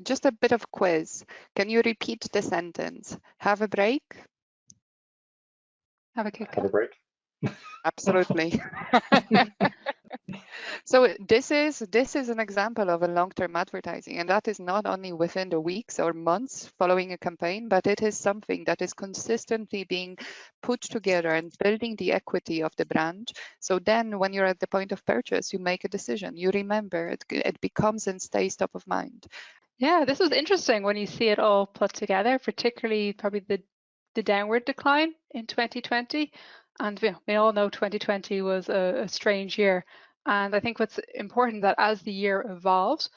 Just a bit of quiz. Can you repeat the sentence? Have a break? Have a kick. Have a break. Absolutely. So this is an example of a long-term advertising, and that is not only within the weeks or months following a campaign, but it is something that is consistently being put together and building the equity of the brand. So then when you're at the point of purchase, you make a decision, you remember it, it becomes and stays top of mind. Yeah, this was interesting when you see it all put together, particularly probably the downward decline in 2020. And we all know 2020 was a strange year. And I think what's important that as the year evolved,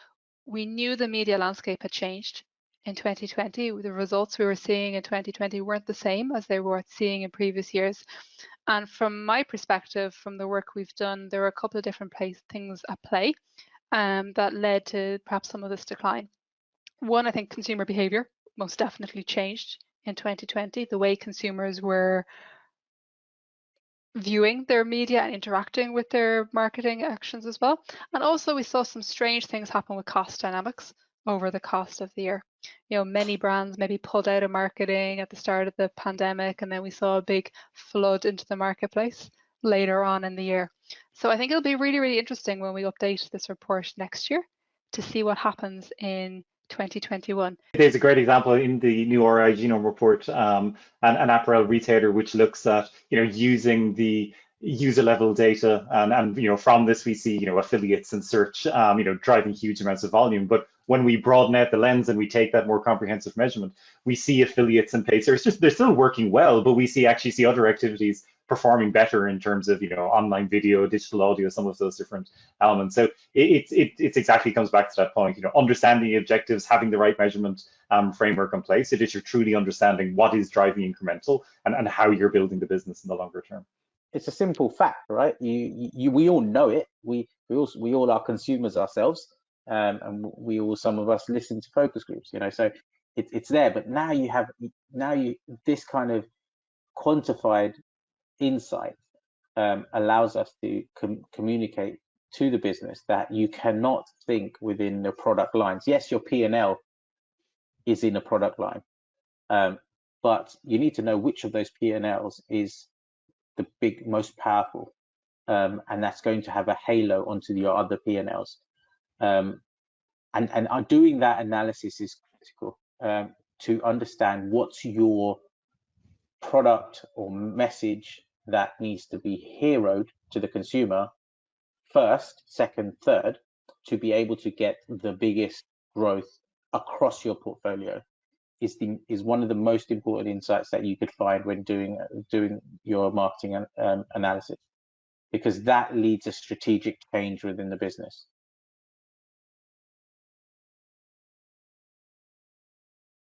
we knew the media landscape had changed in 2020. The results we were seeing in 2020 weren't the same as they were seeing in previous years. And from my perspective, from the work we've done, there were a couple of different things at play that led to perhaps some of this decline. One, I think consumer behavior most definitely changed in 2020. The way consumers were viewing their media and interacting with their marketing actions as well. And also we saw some strange things happen with cost dynamics over the cost of the year. You know, many brands maybe pulled out of marketing at the start of the pandemic, and then we saw a big flood into the marketplace later on in the year. So I think it'll be really, really interesting when we update this report next year to see what happens in 2021. There's a great example in the new RI Genome report, an apparel retailer which looks at using the user level data, and from this we see affiliates and search driving huge amounts of volume. But when we broaden out the lens and we take that more comprehensive measurement, we see affiliates and paid search, they're still working well, but we actually see other activities performing better in terms of online video, digital audio, some of those different elements. So it exactly comes back to that point, understanding the objectives, having the right measurement framework in place. It is you're truly understanding what is driving incremental and how you're building the business in the longer term. It's a simple fact, right? We all know it. We all are consumers ourselves, and some of us listen to focus groups, so it's there. But now you this kind of quantified insight allows us to communicate to the business that you cannot think within the product lines. Yes, your P&L is in a product line, but you need to know which of those P&Ls is the most powerful, and that's going to have a halo onto your other P&Ls. And doing that analysis is critical to understand what's your product or message that needs to be heroed to the consumer first, second, third, to be able to get the biggest growth across your portfolio is one of the most important insights that you could find when doing your marketing analysis, because that leads a strategic change within the business.